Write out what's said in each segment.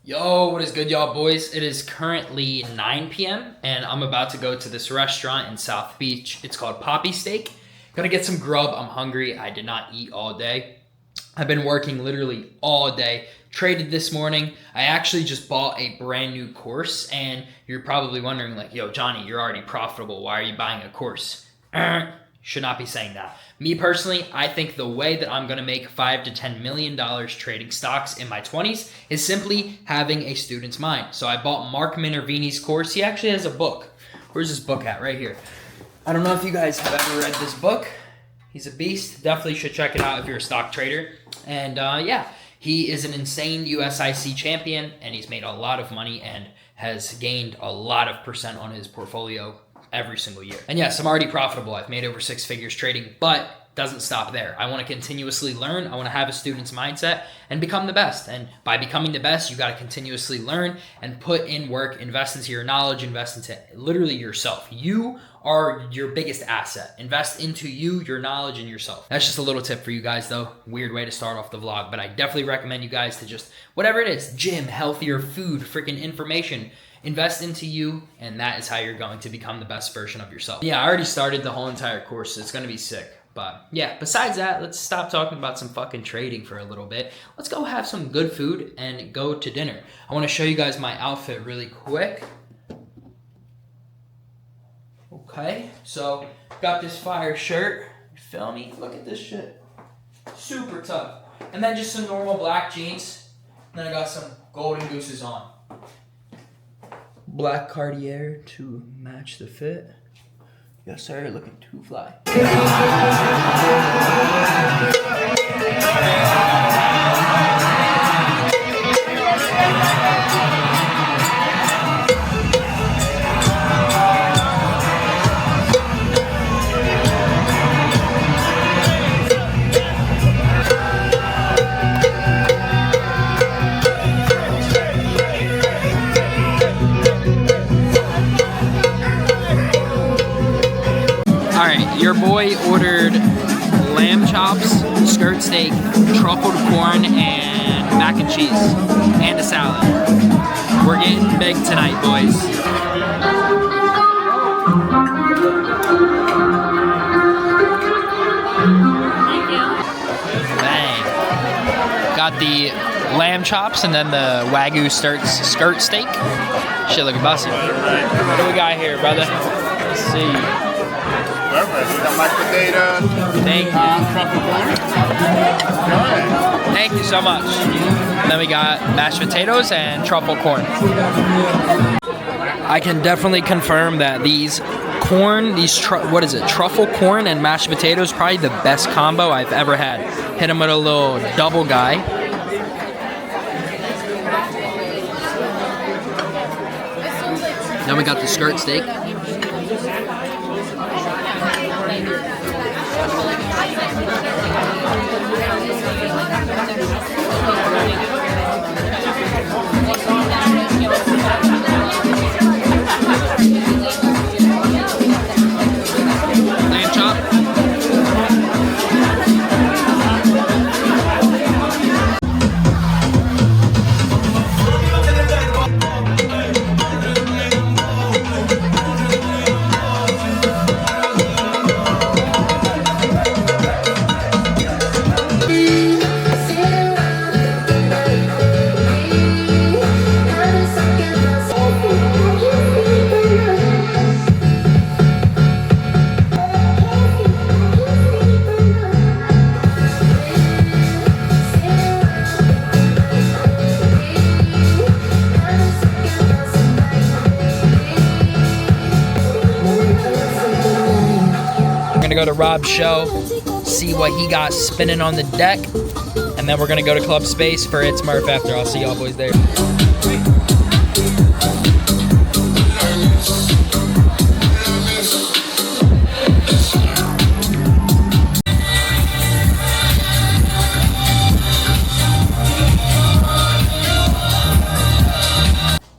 Yo, what is good, y'all boys? It is currently 9 p.m. and I'm about to go to this restaurant in South Beach. It's called Poppy Steak. Gonna get some grub. I'm hungry. I did not eat all day. I've been working literally all day. Traded this morning. I actually just bought a brand new course, and you're probably wondering like, yo, Johnny, you're already profitable. Why are you buying a course? Should not be saying that. Me personally, I think the way that I'm gonna make $5 to $10 million trading stocks in my 20s is simply having a student's mind. So I bought Mark Minervini's course. He actually has a book. Where's this book at? Right here. I don't know if you guys have ever read this book. He's a beast. Definitely should check it out if you're a stock trader. And yeah, he is an insane USIC champion, and he's made a lot of money and has gained a lot of percent on his portfolio every single year. And yes, I'm already profitable. I've made over 6 figures trading, but doesn't stop there. I want to continuously learn. I want to have a student's mindset and become the best. And by becoming the best, you got to continuously learn and put in work, invest into your knowledge, invest into literally yourself. You are your biggest asset. Invest into you, your knowledge, and yourself. That's just a little tip for you guys though. Weird way to start off the vlog, but I definitely recommend you guys to just, whatever it is, gym, healthier food, freaking information, invest into you, and that is how you're going to become the best version of yourself. Yeah, I already started the whole entire course. It's gonna be sick. But yeah, besides that, let's stop talking about some fucking trading for a little bit. Let's go have some good food and go to dinner. I wanna show you guys my outfit really quick. Okay, so got this fire shirt. You feel me? Look at this shit. Super tough. And then just some normal black jeans. And then I got some golden gooses on. Black Cartier to match the fit. Yes, sir, looking too fly. Your boy ordered lamb chops, skirt steak, truffled corn, and mac and cheese, and a salad. We're getting big tonight, boys. Bang. Got the lamb chops and then the Wagyu skirt steak. Shit looking busted. What do we got here, brother? Let's see. Perfect. We got mashed potatoes. Thank you. Truffle corn. Thank you so much. And then we got mashed potatoes and truffle corn. I can definitely confirm that these corn, truffle corn and mashed potatoes, probably the best combo I've ever had. Hit them with a little double guy. Then we got the skirt steak. Lamb chop. Go to Rob's show, see what he got spinning on the deck, and then we're gonna go to Club Space for It's Murph after. I'll see y'all boys there.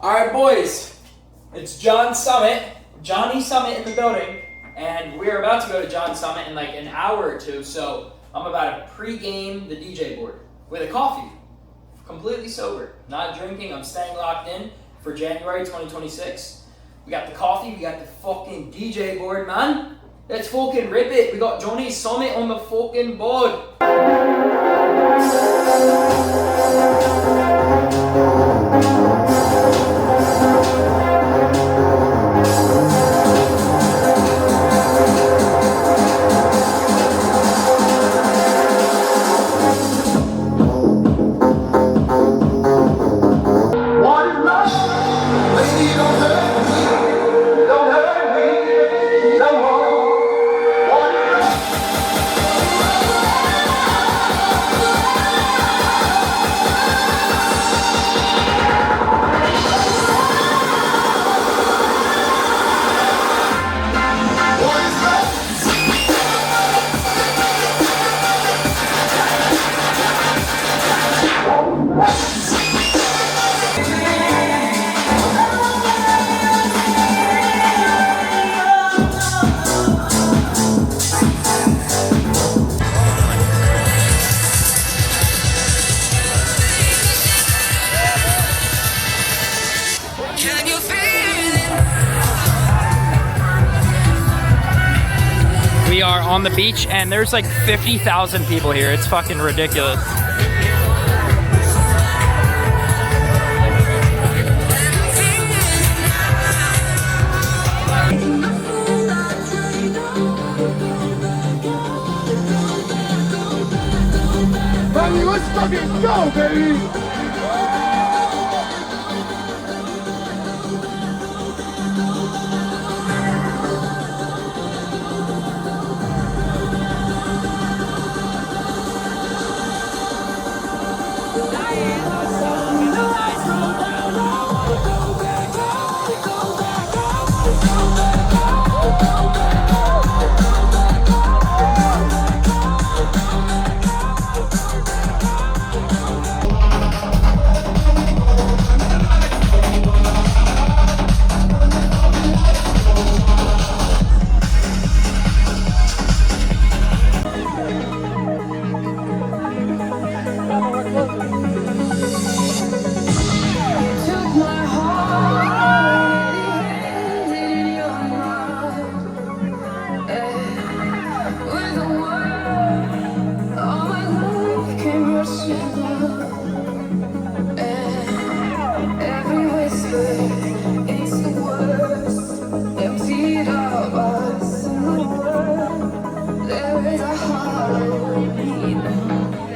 All right, boys, it's Johnny Summit in the building. And we're about to go to John Summit in like an hour or two, so I'm about to pre-game the DJ board with a coffee. completely sober, not drinking. I'm staying locked in for January 2026. We got the coffee, we got the fucking DJ board, man. Let's fucking rip it. We got Johnny's Summit on the fucking board. We are on the beach and there's like 50,000 people here. It's fucking ridiculous. Buddy, let's fucking go, baby!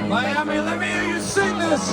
Miami, let me hear you sing this!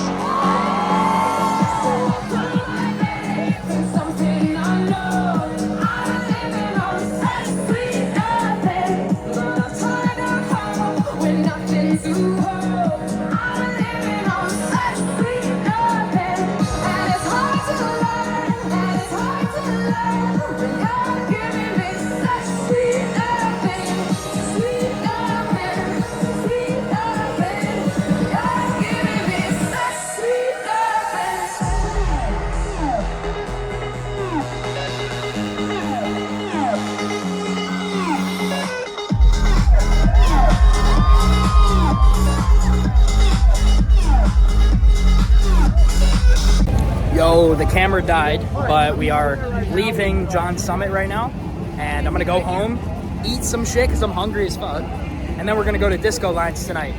Yo, the camera died, but we are leaving John's Summit right now, and I'm gonna go home, eat some shit because I'm hungry as fuck, and then we're gonna go to Disco Lines tonight.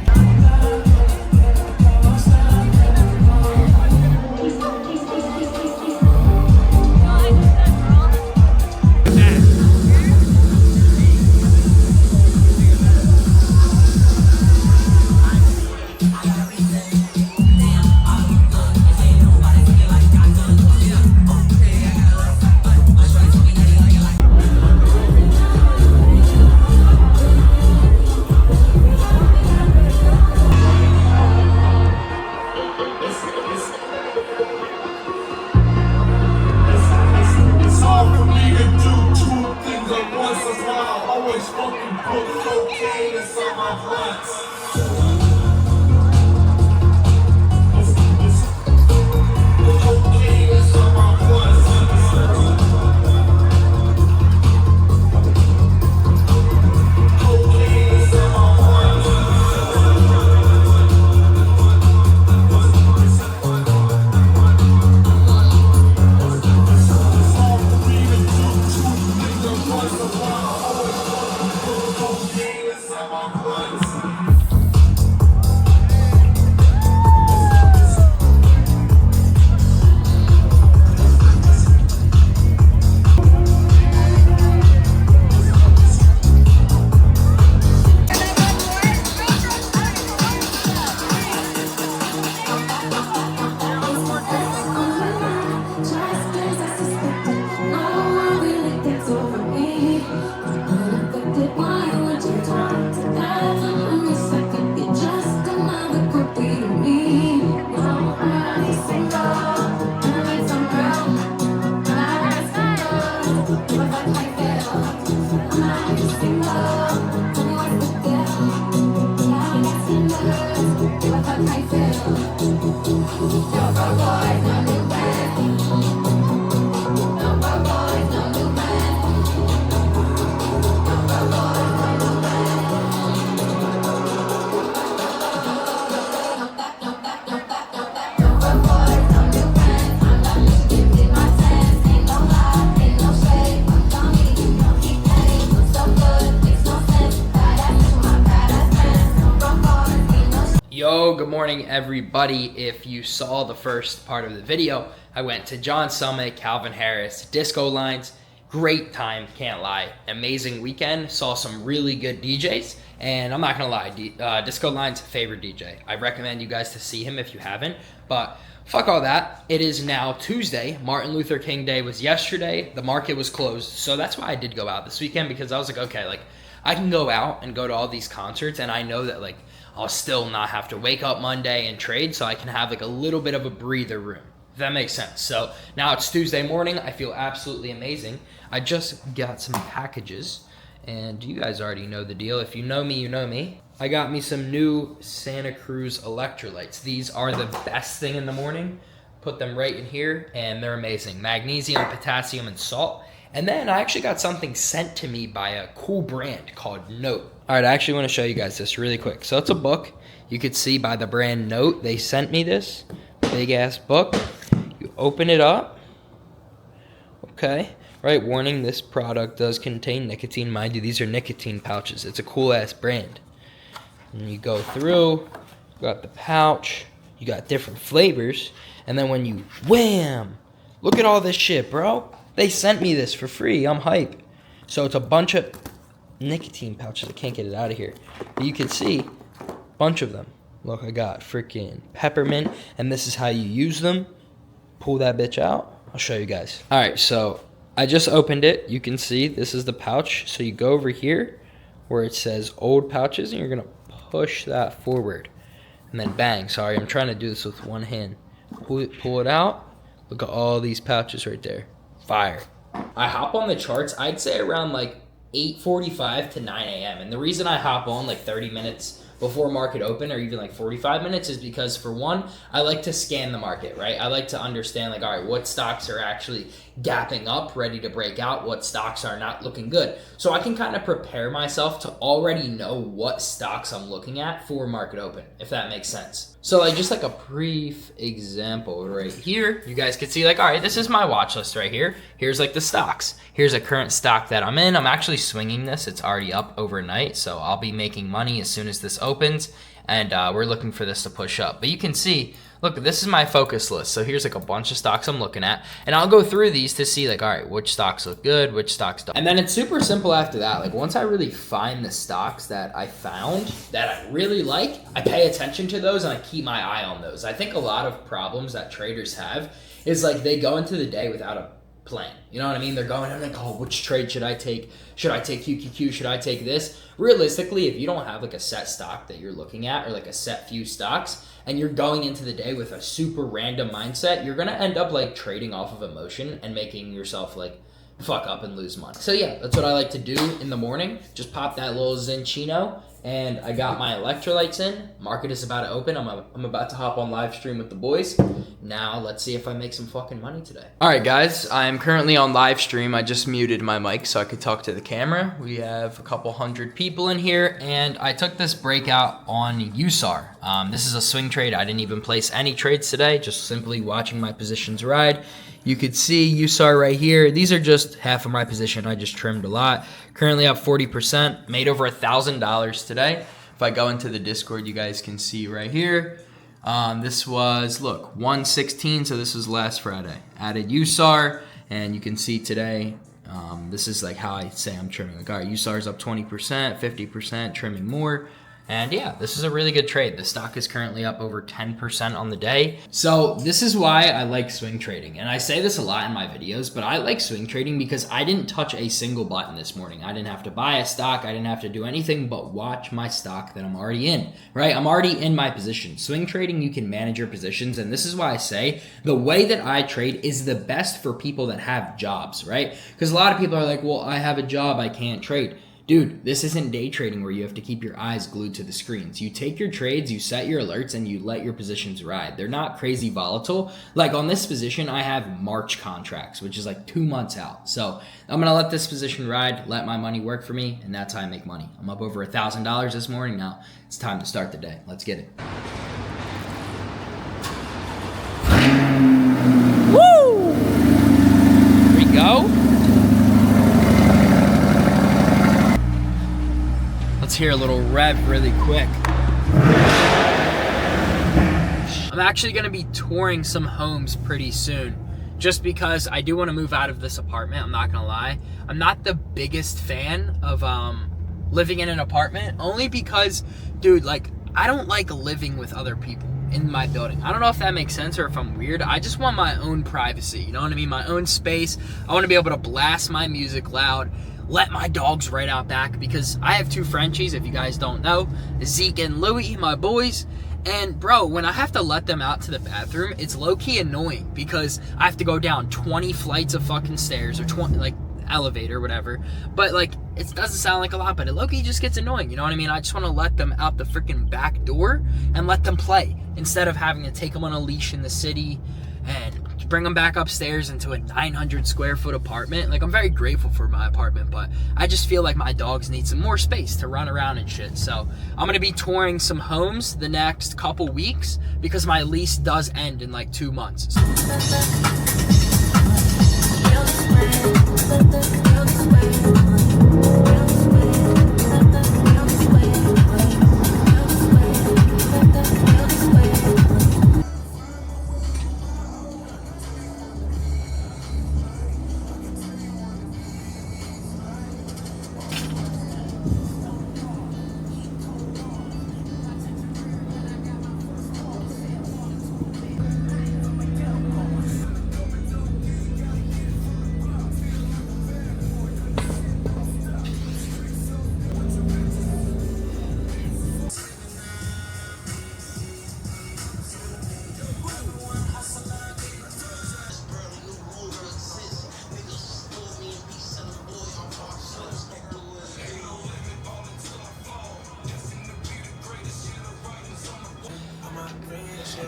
good morning, everybody. If you saw the first part of the video, I went to John Summit, Calvin Harris, Disco Lines. Great time, can't lie. Amazing weekend. Saw some really good DJs, and I'm not gonna lie, Disco Lines' favorite DJ. I recommend you guys to see him if you haven't, but fuck all that. It is now Tuesday. Martin Luther King Day was yesterday. The market was closed, so that's why I did go out this weekend, because I was like, okay, like I can go out and go to all these concerts, and I know that like I'll still not have to wake up Monday and trade, so I can have like a little bit of a breather room, if that makes sense. So now it's Tuesday morning. I feel absolutely amazing. I just got some packages, and you guys already know the deal. If you know me, you know me. I got me some new Santa Cruz electrolytes. These are the best thing in the morning. Put them right in here, and they're amazing. Magnesium, potassium, and salt. And then I actually got something sent to me by a cool brand called Note. All right, I actually want to show you guys this really quick. So it's a book. You could see by the brand Note, they sent me this big ass book. You open it up. Okay. Right, warning, this product does contain nicotine. Mind you, these are nicotine pouches. It's a cool ass brand. And you go through, you got the pouch, you got different flavors, and then when you wham, look at all this shit, bro. They sent me this for free. I'm hype. So it's a bunch of nicotine pouches. I can't get it out of here. But you can see a bunch of them. Look, I got freaking peppermint, and this is how you use them. Pull that bitch out. I'll show you guys. All right, so I just opened it. You can see this is the pouch. So you go over here where it says old pouches, and you're going to push that forward. And then bang. Sorry, I'm trying to do this with one hand. Pull it out. Look at all these pouches right there. Fire. I hop on the charts, I'd say around like 8:45 to 9 a.m. And the reason I hop on like 30 minutes before market open, or even like 45 minutes, is because for one, I like to scan the market, right? I like to understand like, all right, what stocks are actually gapping up, ready to break out, what stocks are not looking good. So I can kind of prepare myself to already know what stocks I'm looking at for market open, if that makes sense. So like just like a brief example right here, you guys can see like, all right, this is my watch list right here. Here's like the stocks. Here's a current stock that I'm in. I'm actually swinging this. It's already up overnight, so I'll be making money as soon as this opens, and we're looking for this to push up. But you can see, look, this is my focus list. So here's like a bunch of stocks I'm looking at, and I'll go through these to see like, all right, which stocks look good, which stocks don't. And then it's super simple after that. Like once I really find the stocks that I found that I really like, I pay attention to those and I keep my eye on those. I think a lot of problems that traders have is like they go into the day without a plan. You know what I mean? They're going, I'm like, oh, which trade should I take? Should I take QQQ? Should I take this? Realistically, if you don't have like a set stock that you're looking at, or like a set few stocks, and you're going into the day with a super random mindset, you're gonna end up like trading off of emotion and making yourself like fuck up and lose money. So yeah, that's what I like to do in the morning. Just pop that little Zinchino, and I got my electrolytes in. Market is about to open. I'm about to hop on live stream with the boys. Now let's see if I make some fucking money today. All right, guys, I am currently on live stream. I just muted my mic so I could talk to the camera. We have a couple hundred people in here, and I took this breakout on USAR. This is a swing trade. I didn't even place any trades today, just simply watching my positions ride. You could see USAR right here. These are just half of my position. I just trimmed a lot. Currently up 40%, made over $1,000 today. If I go into the Discord, you guys can see right here. This was, look, 116, so this was last Friday. Added USAR, and you can see today, this is like how I say I'm trimming. Like, all right, USAR is up 20%, 50%, trimming more. And yeah, this is a really good trade. The stock is currently up over 10% on the day. So this is why I like swing trading. And I say this a lot in my videos, but I like swing trading because I didn't touch a single button this morning. I didn't have to buy a stock. I didn't have to do anything but watch my stock that I'm already in, right? I'm already in my position. Swing trading, you can manage your positions. And this is why I say the way that I trade is the best for people that have jobs, right? Because a lot of people are like, well, I have a job, I can't trade. Dude, this isn't day trading where you have to keep your eyes glued to the screens. You take your trades, you set your alerts, and you let your positions ride. They're not crazy volatile. Like on this position, I have March contracts, which is like 2 months out. So I'm going to let this position ride, let my money work for me, and that's how I make money. I'm up over $1,000 this morning. Now it's time to start the day. Let's get it. Woo! Here we go. Let's hear a little rev really quick. I'm actually gonna be touring some homes pretty soon, just because I do want to move out of this apartment. I'm not gonna lie. I'm not the biggest fan of living in an apartment, only because, dude, like, I don't like living with other people in my building. I don't know if that makes sense or if I'm weird. I just want my own privacy, you know what I mean? My own space. I want to be able to blast my music loud, let my dogs right out back, because I have 2 Frenchies, if you guys don't know, Zeke and Louie, my boys. And bro, when I have to let them out to the bathroom, it's low-key annoying because I have to go down 20 flights of fucking stairs, or 20, like, elevator, whatever. But like, it doesn't sound like a lot, but it low-key just gets annoying, you know what I mean? I just want to let them out the freaking back door and let them play, instead of having to take them on a leash in the city and bring them back upstairs into a 900 square foot apartment. Like, I'm very grateful for my apartment, but I just feel like my dogs need some more space to run around and shit. So I'm gonna be touring some homes the next couple weeks because my lease does end in like 2 months.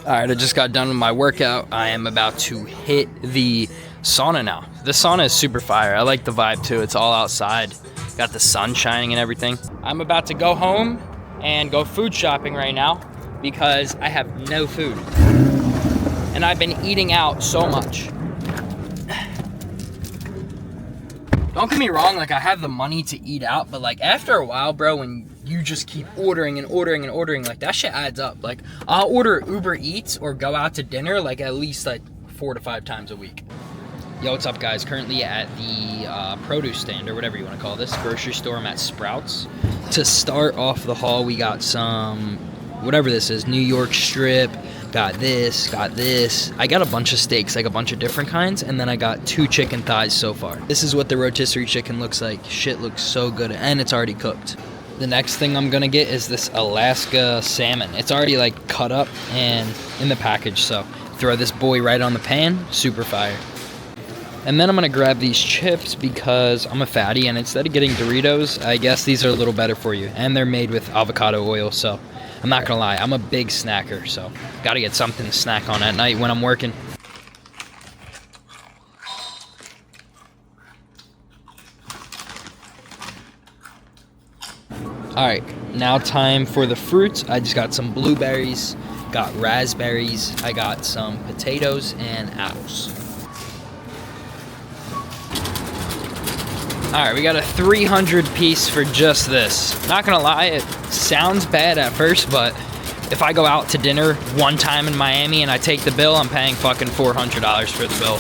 All right, I just got done with my workout. I am about to hit the sauna now. The sauna is super fire. I like the vibe too. It's all outside. Got the sun shining and everything. I'm about to go home and go food shopping right now because I have no food. And I've been eating out so much. Don't get me wrong, like, I have the money to eat out, but like, after a while, bro, when you just keep ordering and ordering and ordering, like, that shit adds up. Like, I'll order Uber Eats or go out to dinner like at least like 4 to 5 times a week. Yo, what's up, guys? Currently at the produce stand, or whatever you want to call this, grocery store. I'm at Sprouts. To start off the haul, we got some, whatever this is, New York strip. Got this, got this. I got a bunch of steaks, like a bunch of different kinds, and then I got 2 chicken thighs so far. This is what the rotisserie chicken looks like. Shit looks so good, and it's already cooked. The next thing I'm gonna get is this Alaska salmon. It's already like cut up and in the package, so throw this boy right on the pan, super fire. And then I'm gonna grab these chips because I'm a fatty, and instead of getting Doritos, I guess these are a little better for you. And they're made with avocado oil, so I'm not gonna lie, I'm a big snacker, so gotta get something to snack on at night when I'm working. All right, now time for the fruits. I just got some blueberries, got raspberries, I got some potatoes and apples. All right, we got a 300 piece for just this. Not gonna lie, it sounds bad at first, but if I go out to dinner one time in Miami and I take the bill, I'm paying fucking $400 for the bill.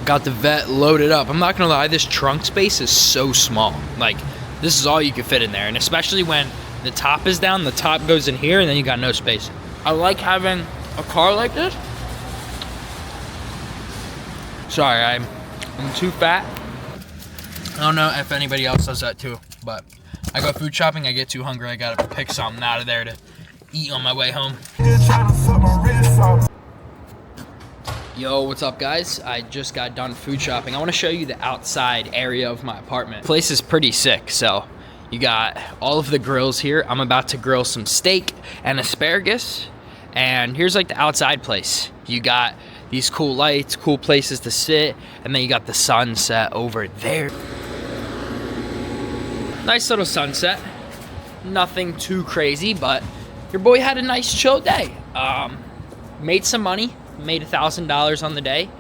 Got the vet loaded up. I'm not gonna lie, this trunk space is so small. Like, this is all you can fit in there, and especially when the top is down, the top goes in here, and then you got no space. I like having a car like this. Sorry, I'm too fat. I don't know if anybody else does that too, but I go food shopping, I get too hungry, I gotta pick something out of there to eat on my way home. Yo, what's up, guys? I just got done food shopping. I want to show you the outside area of my apartment. The place is pretty sick, so you got all of the grills here. I'm about to grill some steak and asparagus, and here's like the outside place. You got these cool lights, cool places to sit, and then you got the sunset over there. Nice little sunset. Nothing too crazy, but your boy had a nice chill day. Made some money. Made $1,000 on the day.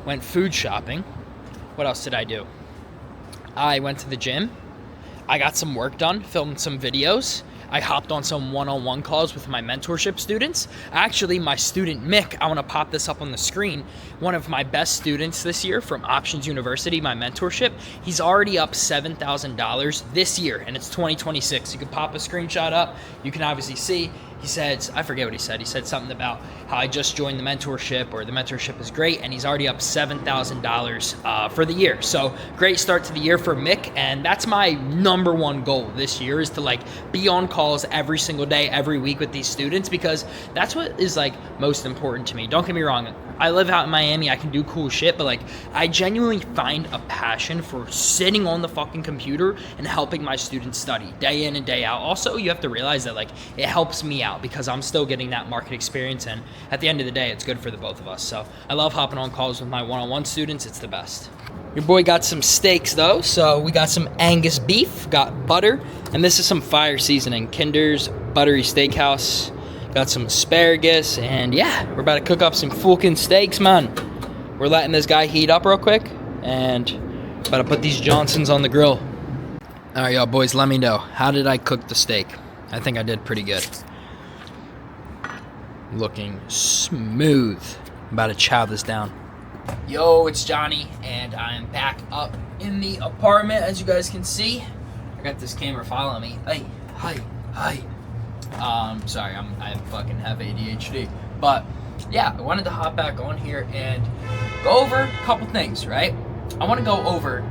Went food shopping. What else did I do? I went to the gym. I got some work done, filmed some videos. I hopped on some one-on-one calls with my mentorship students. Actually, my student Mick, I want to pop this up on the screen, one of my best students this year from Options University, my mentorship, he's already up $7,000 this year, and it's 2026. You can pop a screenshot up. You can obviously see. He said, I forget what he said. He said something about how I just joined the mentorship, or the mentorship is great, and he's already up $7,000 for the year. So great start to the year for Mick, and that's my number one goal this year, is to like be on calls every single day, every week with these students, because that's what is like most important to me. Don't get me wrong. I live out in Miami. I can do cool shit, but like I genuinely find a passion for sitting on the fucking computer and helping my students study day in and day out. Also, you have to realize that like it helps me out because I'm still getting that market experience, and at the end of the day, it's good for the both of us. So I love hopping on calls with my one-on-one students. It's the best. Your boy got some steaks though, so we got some Angus beef, got butter, and this is some fire seasoning, Kinder's Buttery Steakhouse. Got some asparagus, and yeah, we're about to cook up some fucking steaks, man. We're letting this guy heat up real quick, and about to put these Johnsons on the grill. All right, y'all boys, let me know. How did I cook the steak? I think I did pretty good. Looking smooth. I'm about to chow this down. Yo, it's Johnny, and I'm back up in the apartment, as you guys can see. I got this camera following me. Hey, hi. Sorry, I fucking have ADHD. But yeah, I wanted to hop back on here and go over a couple things, right? I want to go over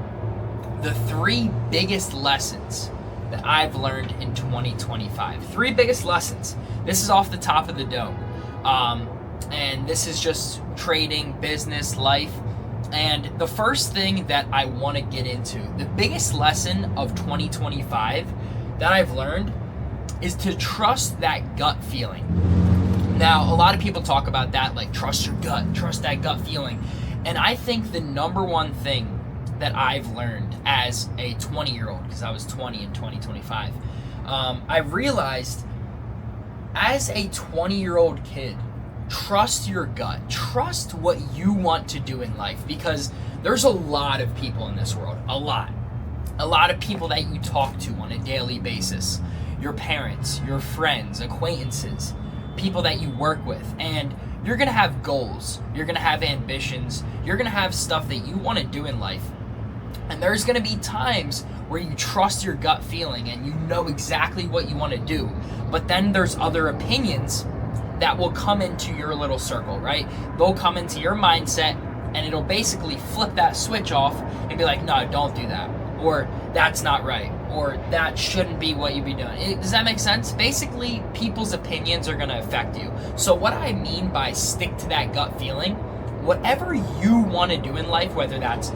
the 3 biggest lessons that I've learned in 2025. 3 biggest lessons. This is off the top of the dome. And this is just trading, business, life. And the first thing that I want to get into, the biggest lesson of 2025 that I've learned, is to trust that gut feeling. Now, a lot of people talk about that, like trust your gut, trust that gut feeling. And I think the number one thing that I've learned as a 20-year-old, because I was 20 in 2025, I realized as a 20-year-old kid, trust your gut, trust what you want to do in life, because there's a lot of people in this world, a lot of people that you talk to on a daily basis. Your parents, your friends, acquaintances, people that you work with, and you're gonna have goals, you're gonna have ambitions, you're gonna have stuff that you want to do in life. And there's gonna be times where you trust your gut feeling and you know exactly what you want to do. But then there's other opinions that will come into your little circle, right? They'll come into your mindset and it'll basically flip that switch off and be like, no, don't do that. Or that's not right. Or that shouldn't be what you be doing. Does that make sense? Basically, people's opinions are going to affect you. So what I mean by stick to that gut feeling, whatever you want to do in life, whether that's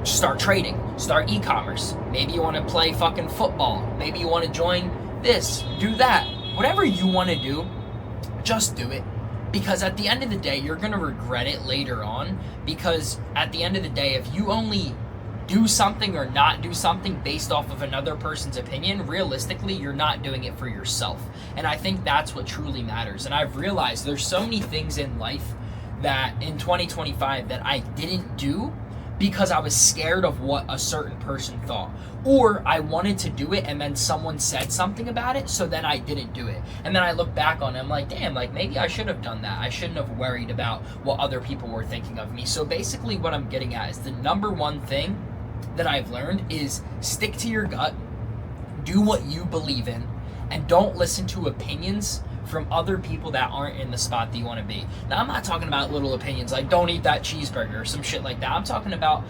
start trading, start e-commerce, maybe you want to play fucking football, maybe you want to join this, do that. Whatever you want to do, just do it. Because at the end of the day, you're going to regret it later on. Because at the end of the day, if you only do something or not do something based off of another person's opinion, realistically, you're not doing it for yourself. And I think that's what truly matters. And I've realized there's so many things in life that in 2025 that I didn't do because I was scared of what a certain person thought. Or I wanted to do it and then someone said something about it, so then I didn't do it. And then I look back on it, I'm like, damn, like maybe I should have done that. I shouldn't have worried about what other people were thinking of me. So basically what I'm getting at is the number one thing that I've learned is stick to your gut, do what you believe in, and don't listen to opinions from other people that aren't in the spot that you want to be. Now, I'm not talking about little opinions like don't eat that cheeseburger or some shit like that. I'm talking about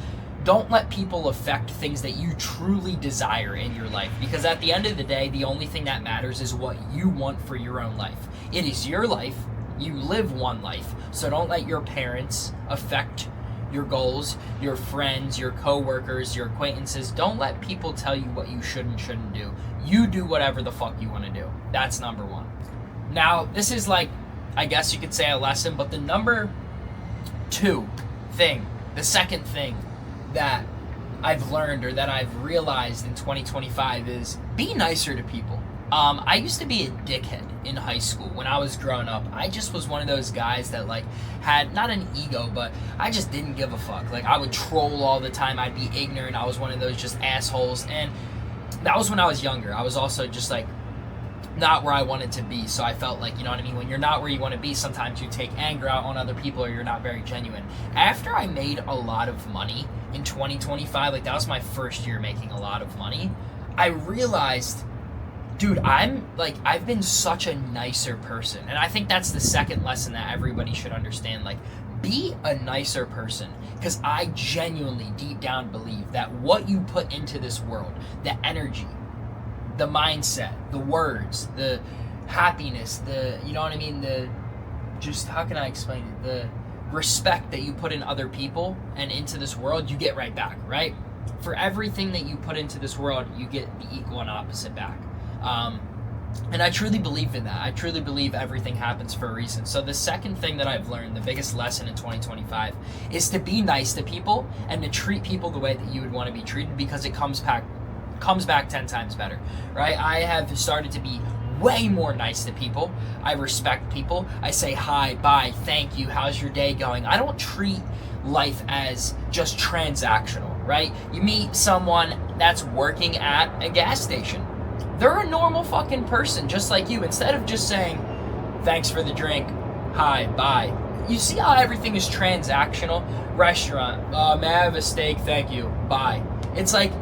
don't let people affect things that you truly desire in your life, because at the end of the day, the only thing that matters is what you want for your own life. It is your life. You live one life. So don't let your parents affect your goals, your friends, your coworkers, your acquaintances. Don't let people tell you what you should and shouldn't do. You do whatever the fuck you want to do. That's number one. Now, this is like, I guess you could say a lesson, but the number two thing, the second thing that I've learned or that I've realized in 2025 is be nicer to people. I used to be a dickhead in high school when I was growing up. I just was one of those guys that like had not an ego, but I just didn't give a fuck. Like I would troll all the time. I'd be ignorant. I was one of those just assholes. And that was when I was younger. I was also just like not where I wanted to be. So I felt like, you know what I mean? When you're not where you want to be, sometimes you take anger out on other people or you're not very genuine. After I made a lot of money in 2025, like that was my first year making a lot of money, I realized, dude, I've been such a nicer person. And I think that's the second lesson that everybody should understand. Like, be a nicer person. Because I genuinely, deep down, believe that what you put into this world, the energy, the mindset, the words, the happiness, you know what I mean? How can I explain it? The respect that you put in other people and into this world, you get right back, right? For everything that you put into this world, you get the equal and opposite back. And I truly believe in that. I truly believe everything happens for a reason. So the second thing that I've learned, the biggest lesson in 2025, is to be nice to people and to treat people the way that you would want to be treated, because it comes back 10 times better, right? I have started to be way more nice to people. I respect people. I say hi, bye, thank you, how's your day going? I don't treat life as just transactional, right? You meet someone that's working at a gas station. They're a normal fucking person just like you. Instead of just saying, thanks for the drink, hi, bye. You see how everything is transactional? Restaurant, may I have a steak? Thank you, bye. It's like,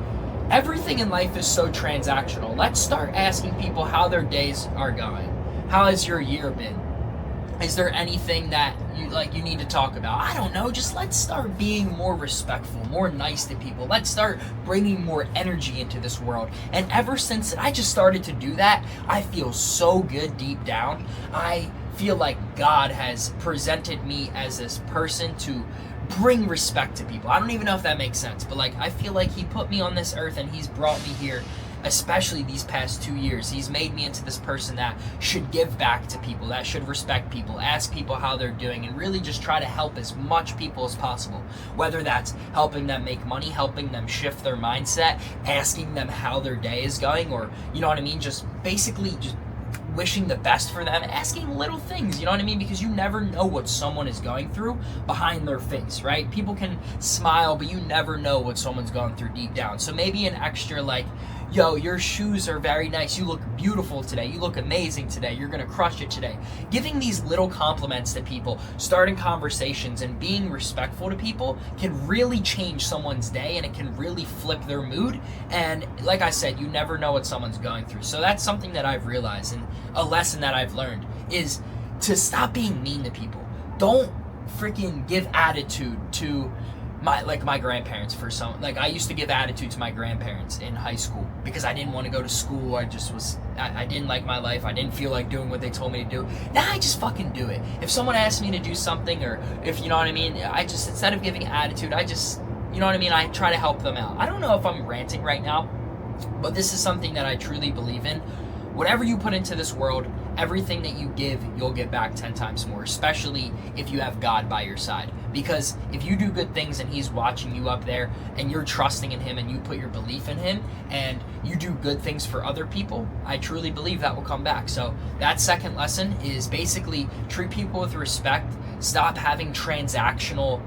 everything in life is so transactional. Let's start asking people how their days are going. How has your year been? Is there anything that you need to talk about? I don't know. Just let's start being more respectful, more nice to people. Let's start bringing more energy into this world. And ever since I just started to do that, I feel so good deep down. I feel like God has presented me as this person to bring respect to people. I don't even know if that makes sense, but like I feel like he put me on this earth and he's brought me here, especially these past 2 years. He's made me into this person that should give back to people, that should respect people, ask people how they're doing, and really just try to help as much people as possible. Whether that's helping them make money, helping them shift their mindset, asking them how their day is going, or you know what I mean, just basically just wishing the best for them, asking little things, you know what I mean? Because you never know what someone is going through behind their face, right? People can smile, but you never know what someone's going through deep down. So maybe an extra like, yo, your shoes are very nice. You look beautiful today. You look amazing today. You're going to crush it today. Giving these little compliments to people, starting conversations, and being respectful to people can really change someone's day, and it can really flip their mood. And like I said, you never know what someone's going through. So that's something that I've realized, and a lesson that I've learned is to stop being mean to people. Don't freaking give attitude to my grandparents. I used to give attitude to my grandparents in high school because I didn't want to go to school. I didn't like my life. I didn't feel like doing what they told me to do. Now I just fucking do it. If someone asks me to do something, or if you know what I mean, I just, instead of giving attitude, I just, you know what I mean, I try to help them out. I don't know if I'm ranting right now, but this is something that I truly believe in. Whatever you put into this world, everything that you give, you'll get back 10 times more, especially if you have God by your side. Because if you do good things and he's watching you up there, and you're trusting in him, and you put your belief in him, and you do good things for other people, I truly believe that will come back. So that second lesson is basically treat people with respect, stop having transactional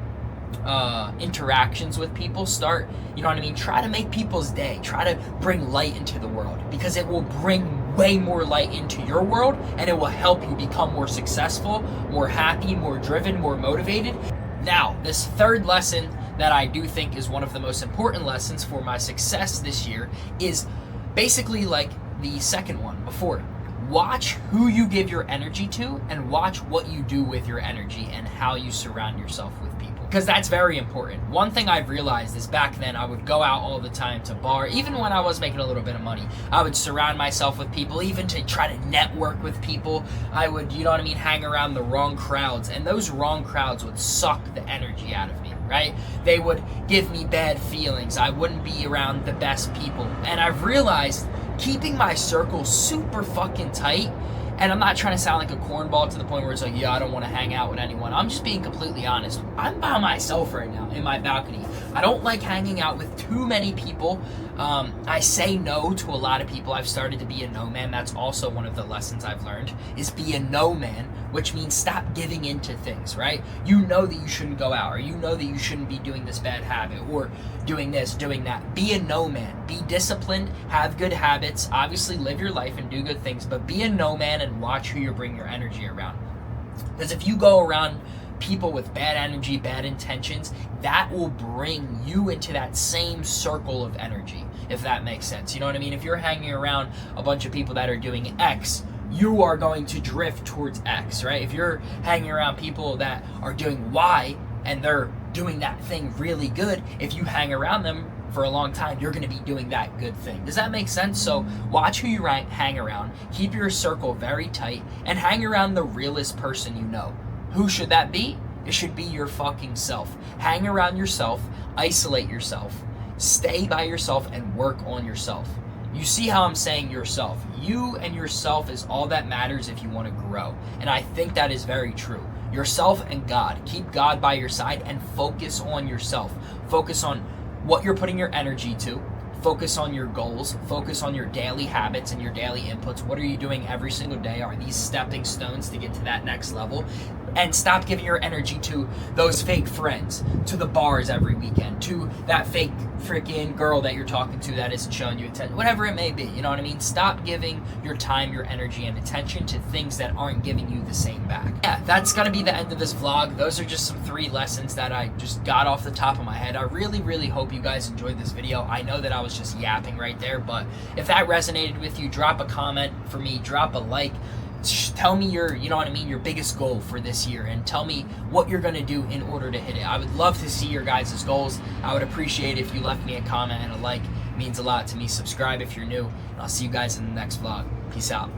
interactions with people. Start, you know what I mean, try to make people's day, try to bring light into the world, because it will bring way more light into your world, and it will help you become more successful, more happy, more driven, more motivated. Now, this third lesson that I do think is one of the most important lessons for my success this year is basically like the second one before. Watch who you give your energy to, and watch what you do with your energy and how you surround yourself with people. Because that's very important. One thing I've realized is back then I would go out all the time to bar, even when I was making a little bit of money. I would surround myself with people, even to try to network with people. I would, you know what I mean, hang around the wrong crowds, and those wrong crowds would suck the energy out of me, right? They would give me bad feelings. I wouldn't be around the best people. And I've realized keeping my circle super fucking tight, and I'm not trying to sound like a cornball to the point where it's like, yeah, I don't want to hang out with anyone. I'm just being completely honest. I'm by myself right now in my balcony I don't like hanging out with too many people. I say no to a lot of people. I've started to be a no man. That's also one of the lessons I've learned, is be a no man, which means stop giving into things, right? You know that you shouldn't go out, or you know that you shouldn't be doing this bad habit, or doing this, doing that. Be a no man. Be disciplined, have good habits, obviously live your life and do good things, but be a no man and watch who you bring your energy around. Because if you go around people with bad energy, bad intentions, that will bring you into that same circle of energy, if that makes sense. You know what I mean? If you're hanging around a bunch of people that are doing X, you are going to drift towards X, right? If you're hanging around people that are doing Y and they're doing that thing really good, if you hang around them for a long time, you're going to be doing that good thing. Does that make sense? So watch who you hang around, keep your circle very tight, and hang around the realest person you know. Who should that be? It should be your fucking self. Hang around yourself, isolate yourself, stay by yourself, and work on yourself. You see how I'm saying yourself? You and yourself is all that matters if you want to grow. And I think that is very true. Yourself and God. Keep God by your side and focus on yourself. Focus on what you're putting your energy to. Focus on your goals. Focus on your daily habits and your daily inputs. What are you doing every single day? Are these stepping stones to get to that next level? And stop giving your energy to those fake friends, to the bars every weekend, to that fake freaking girl that you're talking to that isn't showing you attention, whatever it may be. You know what I mean? Stop giving your time, your energy, and attention to things that aren't giving you the same back. Yeah, that's gonna be the end of this vlog. Those are just some 3 lessons that I just got off the top of my head. I really, really hope you guys enjoyed this video. I know that I was just yapping right there, but if that resonated with you, drop a comment for me, drop a like. Tell me your, you know what I mean, your biggest goal for this year, and tell me what you're going to do in order to hit it. I would love to see your guys' goals. I would appreciate if you left me a comment and a like. It means a lot to me. Subscribe if you're new, and I'll see you guys in the next vlog. Peace out.